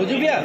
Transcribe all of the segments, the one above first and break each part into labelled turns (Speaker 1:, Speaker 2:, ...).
Speaker 1: Ucubia.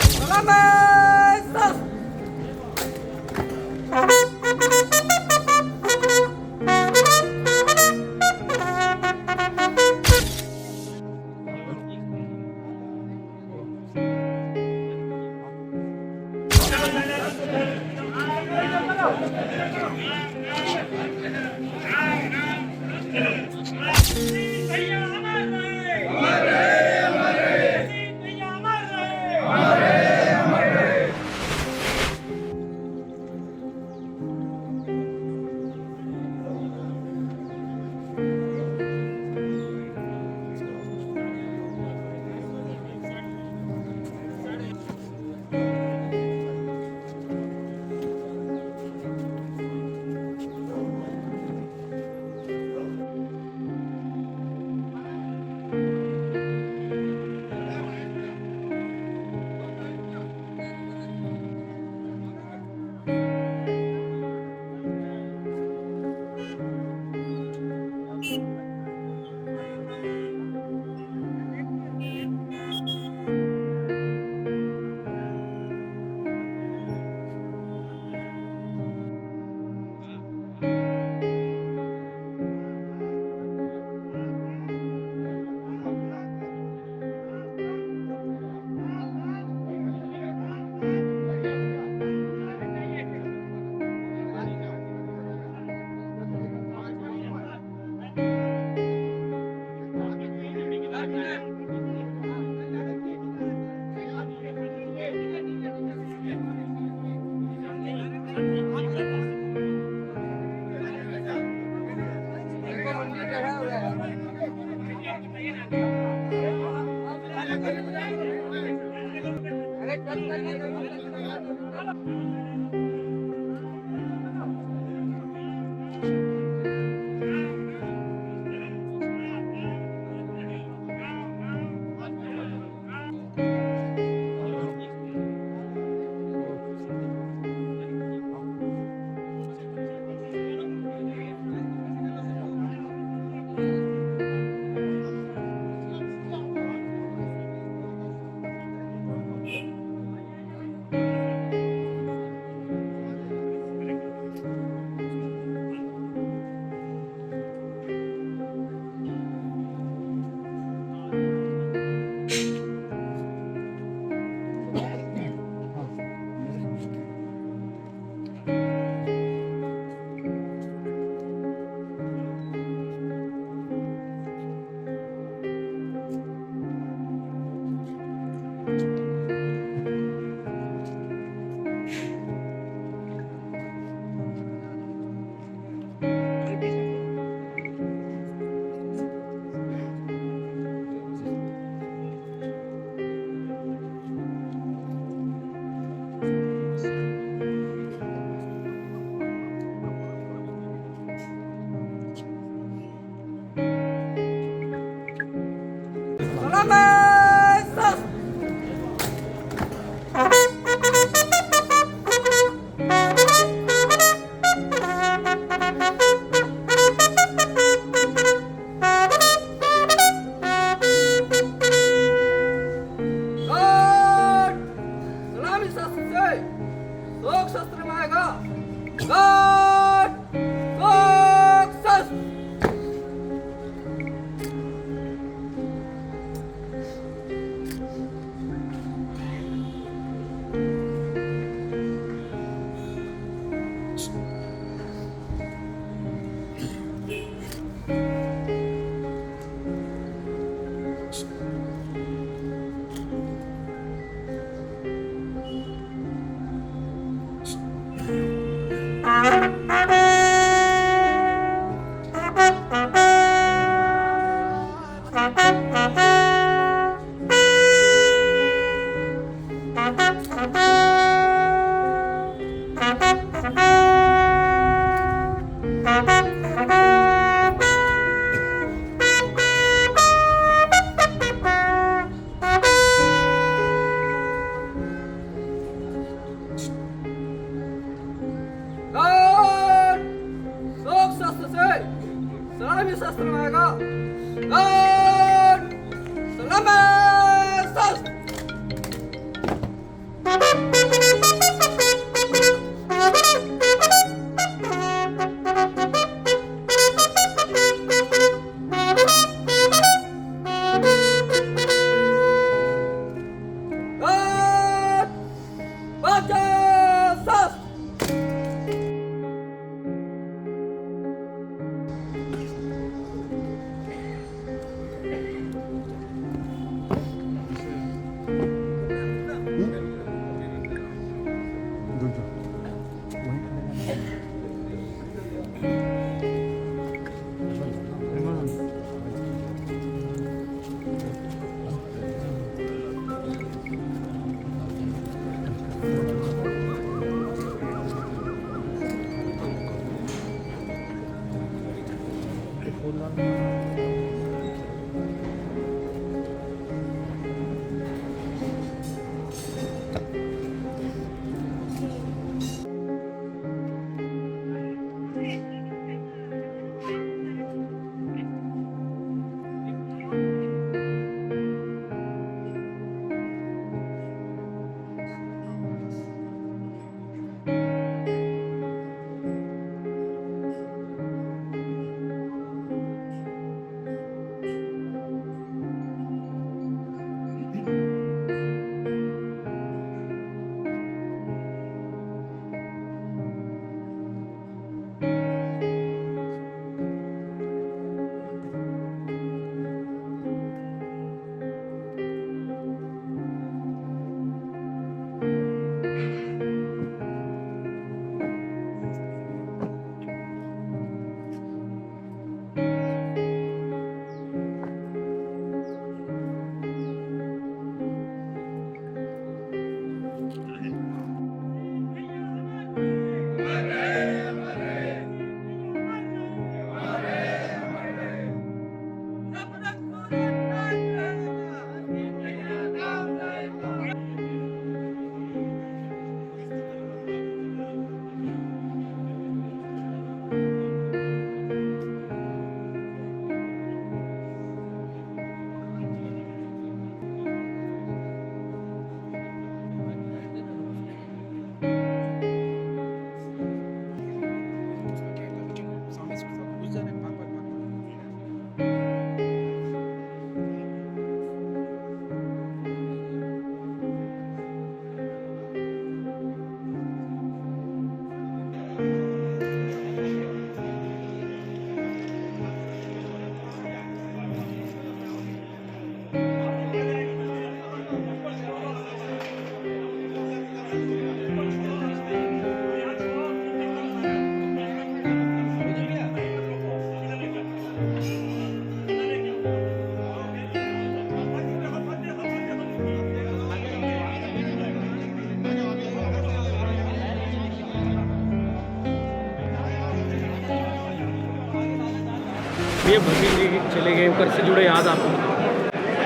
Speaker 1: ये भगत जी चले गए, उनकर से जुड़े याद आपको?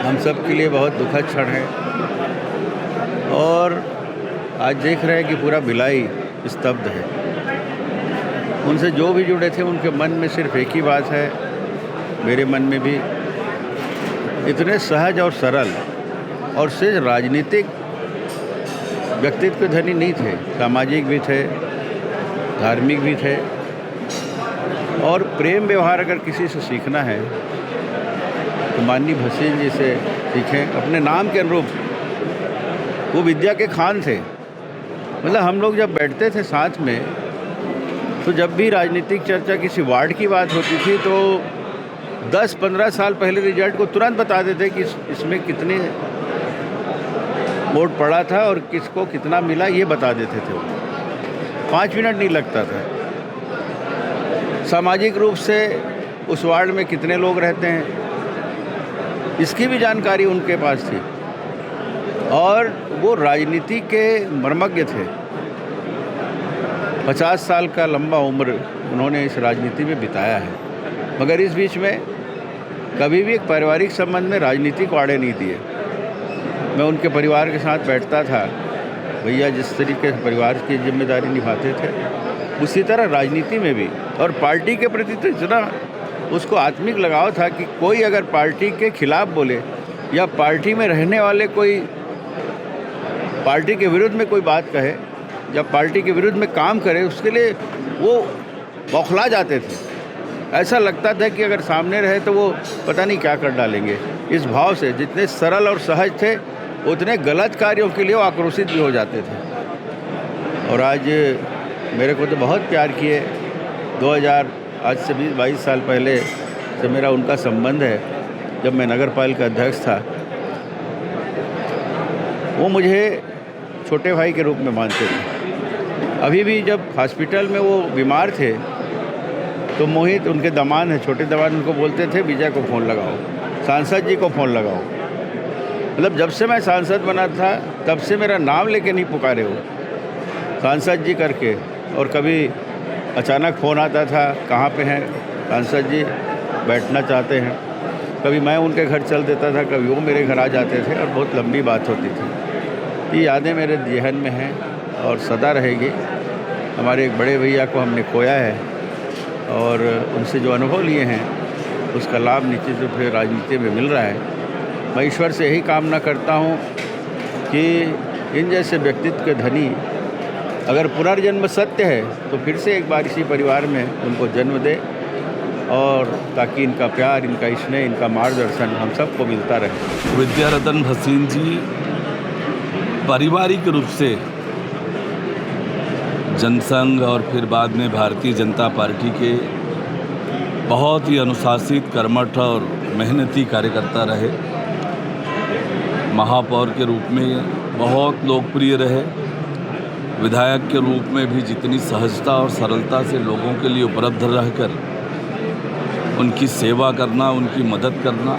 Speaker 2: हम सब के लिए बहुत दुखद क्षण है और आज देख रहे हैं कि पूरा भिलाई स्तब्ध है। उनसे जो भी जुड़े थे उनके मन में सिर्फ एक ही बात है, मेरे मन में भी, इतने सहज और सरल और सिर्फ राजनीतिक व्यक्तित्व धनी नहीं थे, सामाजिक भी थे, धार्मिक भी थे। और प्रेम व्यवहार अगर किसी से सीखना है तो माननीय भसीन जी से सीखें। अपने नाम के अनुरूप वो विद्या के खान थे। मतलब हम लोग जब बैठते थे साथ में तो जब भी राजनीतिक चर्चा किसी वार्ड की बात होती थी तो 10-15 साल पहले रिजल्ट को तुरंत बता देते कि इसमें कितने वोट पड़ा था और किसको कितना मिला, ये बता देते थे। 5 मिनट नहीं लगता था। सामाजिक रूप से उस वार्ड में कितने लोग रहते हैं इसकी भी जानकारी उनके पास थी और वो राजनीति के मर्मज्ञ थे। 50 साल का लंबा उम्र उन्होंने इस राजनीति में बिताया है, मगर इस बीच में कभी भी एक पारिवारिक संबंध में राजनीतिक वाड़े नहीं दिए। मैं उनके परिवार के साथ बैठता था, भैया जिस तरीके से परिवार की जिम्मेदारी निभाते थे उसी तरह राजनीति में भी, और पार्टी के प्रति तो इतना उसको आत्मिक लगाव था कि कोई अगर पार्टी के खिलाफ बोले या पार्टी में रहने वाले कोई पार्टी के विरुद्ध में कोई बात कहे या पार्टी के विरुद्ध में काम करे, उसके लिए वो बौखला जाते थे। ऐसा लगता था कि अगर सामने रहे तो वो पता नहीं क्या कर डालेंगे। इस भाव से जितने सरल और सहज थे उतने गलत कार्यों के लिए वो आक्रोशित भी हो जाते थे। और आज मेरे को तो बहुत प्यार किए। 2000 आज से 22 साल पहले से मेरा उनका संबंध है। जब मैं नगर पालिका अध्यक्ष था, वो मुझे छोटे भाई के रूप में मानते थे। अभी भी जब हॉस्पिटल में वो बीमार थे तो मोहित, उनके दामाद हैं, छोटे दामाद, उनको बोलते थे विजय को फ़ोन लगाओ, सांसद जी को फ़ोन लगाओ। मतलब जब से मैं सांसद बना था तब से मेरा नाम लेके नहीं पुकारे हो, सांसद जी करके। और कभी अचानक फ़ोन आता था, कहाँ पे हैं सांसद जी, बैठना चाहते हैं। कभी मैं उनके घर चल देता था, कभी वो मेरे घर आ जाते थे और बहुत लंबी बात होती थी। ये यादें मेरे ज़हन में हैं और सदा रहेगी। हमारे एक बड़े भैया को हमने खोया है और उनसे जो अनुभव लिए हैं उसका लाभ निश्चित रूप से राजनीति में मिल रहा है। मैं ईश्वर से यही कामना करता हूँ कि इन जैसे व्यक्तित्व के धनी अगर पुनर्जन्म सत्य है तो फिर से एक बार इसी परिवार में उनको जन्म दे, और ताकि इनका प्यार, इनका स्नेह, इनका मार्गदर्शन हम सबको मिलता रहे।
Speaker 3: विद्यारतन भसीन जी पारिवारिक रूप से जनसंघ और फिर बाद में भारतीय जनता पार्टी के बहुत ही अनुशासित, कर्मठ और मेहनती कार्यकर्ता रहे। महापौर के रूप में बहुत लोकप्रिय रहे। विधायक के रूप में भी जितनी सहजता और सरलता से लोगों के लिए उपलब्ध रहकर उनकी सेवा करना, उनकी मदद करना,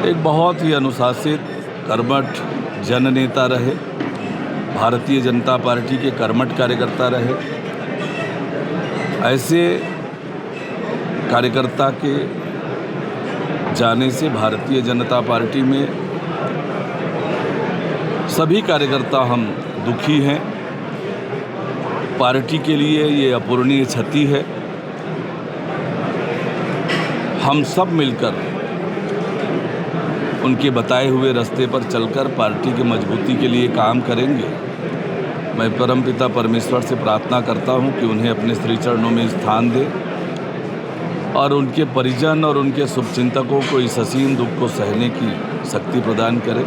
Speaker 3: एक बहुत ही अनुशासित, कर्मठ जननेता रहे। भारतीय जनता पार्टी के कर्मठ कार्यकर्ता रहे। ऐसे कार्यकर्ता के जाने से भारतीय जनता पार्टी में सभी कार्यकर्ता हम दुखी हैं। पार्टी के लिए ये अपूरणीय क्षति है। हम सब मिलकर उनके बताए हुए रास्ते पर चलकर पार्टी की मजबूती के लिए काम करेंगे। मैं परमपिता परमेश्वर से प्रार्थना करता हूं कि उन्हें अपने श्री चरणों में स्थान दे और उनके परिजन और उनके शुभचिंतकों को इस असीम दुख को सहने की शक्ति प्रदान करे,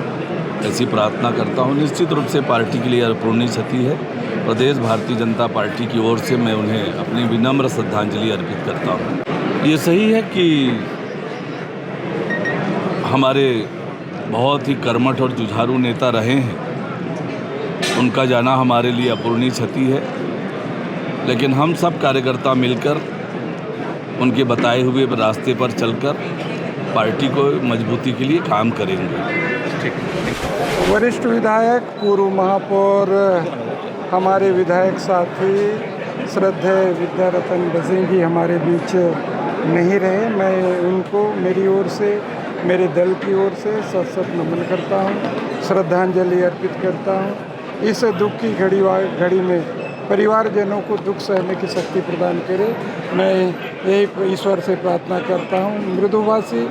Speaker 3: ऐसी प्रार्थना करता हूं। निश्चित रूप से पार्टी के लिए अपूरणीय क्षति है। प्रदेश भारतीय जनता पार्टी की ओर से मैं उन्हें अपनी विनम्र श्रद्धांजलि अर्पित करता हूं। ये सही है कि हमारे बहुत ही कर्मठ और जुझारू नेता रहे हैं, उनका जाना हमारे लिए अपूरणीय क्षति है, लेकिन हम सब कार्यकर्ता मिलकर उनके बताए हुए रास्ते पर चलकर पार्टी को मजबूती के लिए काम करेंगे।
Speaker 4: वरिष्ठ विधायक, पूर्व महापौर, हमारे विधायक साथी श्रद्धेय विद्यारतन भसीन जी हमारे बीच नहीं रहे। मैं उनको मेरी ओर से, मेरे दल की ओर से सत नमन करता हूँ, श्रद्धांजलि अर्पित करता हूँ। इस दुख की घड़ी में परिवारजनों को दुख सहने की शक्ति प्रदान करे, मैं यही ईश्वर से प्रार्थना करता हूँ। मृदुभाषी,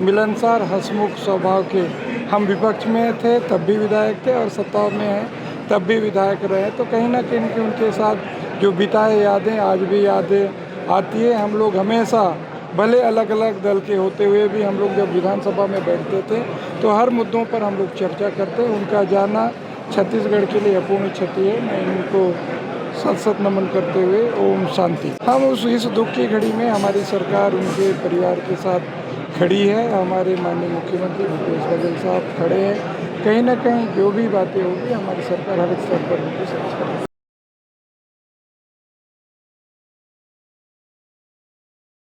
Speaker 4: मिलनसार, हंसमुख स्वभाव के हम विपक्ष में थे तब भी विधायक थे और सत्ता में हैं तब भी विधायक रहे, तो कहीं ना कहीं उनके साथ जो बिताए यादें आज भी यादें आती है। हम लोग हमेशा, भले अलग अलग दल के होते हुए भी, हम लोग जब विधानसभा में बैठते थे तो हर मुद्दों पर हम लोग चर्चा करते। उनका जाना छत्तीसगढ़ के लिए अपूर्ण क्षति है। मैं इनको सत नमन करते हुए ओम शांति। हम इस दुख की घड़ी में हमारी सरकार उनके परिवार के साथ खड़ी है। हमारे माननीय मुख्यमंत्री भूपेश बघेल साहब खड़े हैं। कहीं ना कहीं जो भी बातें होगी हमारी सरकार हर स्तर पर उनको समझ